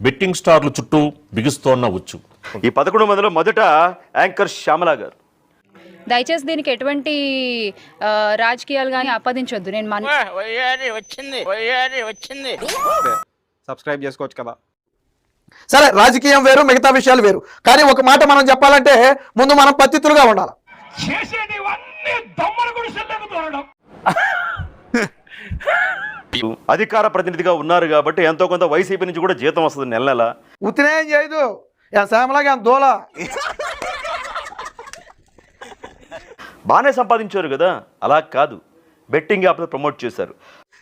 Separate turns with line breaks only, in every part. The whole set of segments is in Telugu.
బెట్టింగ్ స్టార్లు చుట్టూ బిగుస్తోన్న ఉచ్చు.
ఈ 11 మందిలో మొదట యాంకర్ శ్యామల గారు.
దయచేసి దీనికి ఎటువంటి రాజకీయాలు కానీ ఆపాదించొద్దు. నేను
వచ్చింది
సబ్స్క్రైబ్ చేసుకోవచ్చు కదా.
సరే, రాజకీయం వేరు, మిగతా విషయాలు వేరు. కానీ ఒక మాట మనం చెప్పాలంటే ముందు మనం పద్ధతులుగా ఉండాలి.
అధికార ప్రతినిధిగా ఉన్నారు కాబట్టి ఎంతో కొంత వైసీపీ నుంచి కూడా జీతం వస్తుంది నెల నెల.
ఉత్తినేం చేయదు శ్యామలాగా దోల
బాగానే సంపాదించారు కదా. అలా కాదు, బెట్టింగ్ యాప్ ప్రమోట్ చేశారు.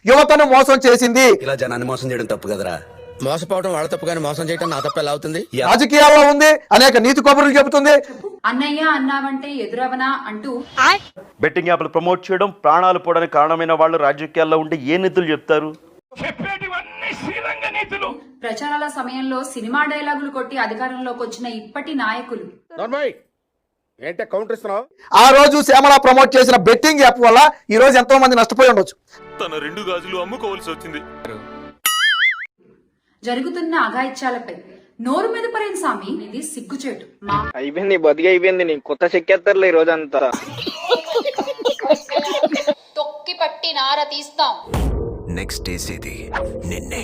యువతను మోసం చేసింది.
ఇలా జనాన్ని మోసం చేయడం తప్పు కదరా.
మోసపోవడం వాళ్ళ తప్పు కానీ మోసం చేయడం నా తప్పు ఎలా అవుతుంది?
రాజకీయాల్లో ఉంది, అనేక నీతి కబుర్లు చెబుతుంది.
అన్నయ్య అన్నావంటే ఎదురవనా అంటూ
బెట్టింగ్ యాప్లు ప్రమోట్ చేయడం, ప్రాణాలు పోవడానికి కారణమైన వాళ్ళు రాజకీయాల్లో ఉంటే ఏ నీతులు చెప్తారు?
ప్రచారాల సమయంలో సినిమా డైలాగులు కొట్టి అధికారంలోకి వచ్చిన ఇప్పటి నాయకులు
ఏంటే కౌంటర్ ఇస్తున్నావు?
ఆ రోజు శ్యామల ప్రమోట్ చేసిన బెట్టింగ్ యాప్ వల్ల ఈ రోజు ఎంతో మంది నష్టపోయి ఉండొచ్చు.
తన 2 గాజులు అమ్ముకోవాల్సి వచ్చింది.
జరుగుతున్న అఘాయిత్యాలపై నోరు మీద పరేం సామి, ఇది సిగ్గుచేటు.
అయిపోయింది, బతికి అయిపోయింది. నీ కొత్త చెక్కేస్తారులే ఈ రోజంతా.
తొక్కి పట్టి నార తీస్తాం,
నెక్స్ట్ వేసేది నిన్నే.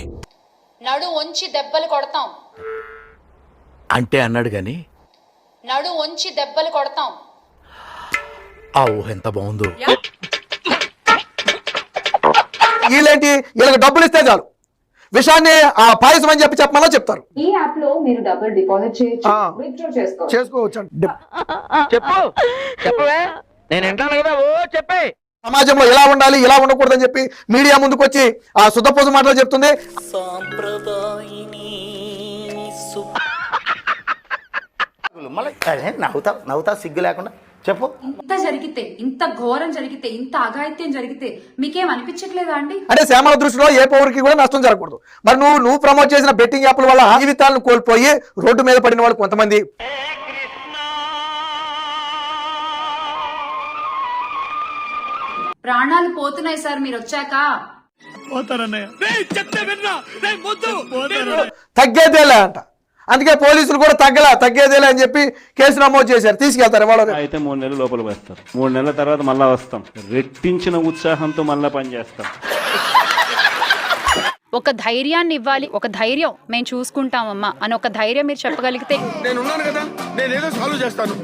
నడు వంచి దెబ్బలు కొడతాం.
అంటే అన్నాడు గాని
నడు వంచి దెబ్బలు కొడతాం.
ఆ ఊహ ఎంత బాగుందో.
వీళ్ళేంటి, వీళ్ళకి డబ్బులు ఇస్తే చాలు విషయాన్ని ఆ పాయసం అని చెప్పమన్నా చెప్తారు.
ఈ యాప్ లో మీరు డబ్బులు డిపాజిట్ చేయొచ్చు, విత్డ్రా
చేసుకోవచ్చు.
చెప్పవే, నేను వింటాను కదా. ఓ చెప్పే.
సమాజంలో ఇలా ఉండాలి, ఇలా ఉండకూడదని చెప్పి మీడియా ముందుకు వచ్చి ఆ సుద్దపోసు మాటలు చెప్తుంది.
నవ్వుతా సిగ్గు లేకుండా చెప్పు.
ఇంత జరిగితే, ఇంత ఘోరం జరిగితే, ఇంత అఘాయిత్యం జరిగితే మీకేం అనిపించట్లేదా అండి?
అంటే శ్యామల దృష్టిలో ఏ పౌరుడికి కూడా నష్టం జరగకూడదు. మరి నువ్వు ప్రమోట్ చేసిన బెట్టింగ్ యాప్ల వల్ల జీవితాలను కోల్పోయి రోడ్డు మీద పడిన వాళ్ళు కొంతమంది.
ప్రాణాలు పోతున్నాయి సార్ మీరు వచ్చాక.
తగ్గేదేలే అంట. అందుకే పోలీసులు కూడా తగ్గేదేలే అని చెప్పి కేసు నమోదు చేశారు, తీసుకెళ్తారు. వాళ్ళు
అయితే 3 నెలలు లోపల వేస్తారు. 3 నెలల తర్వాత మళ్ళా వస్తాం, రెట్టించిన ఉత్సాహంతో మళ్ళా పనిచేస్తాం.
ఒక ధైర్యాన్ని ఇవ్వాలి, ఒక ధైర్యం మేము చూసుకుంటామమ్మా అని ఒక ధైర్యం మీరు చెప్పగలిగితే.
నేను ఉన్నాను కదా, నేను ఏదో సాల్వ్ చేస్తాను.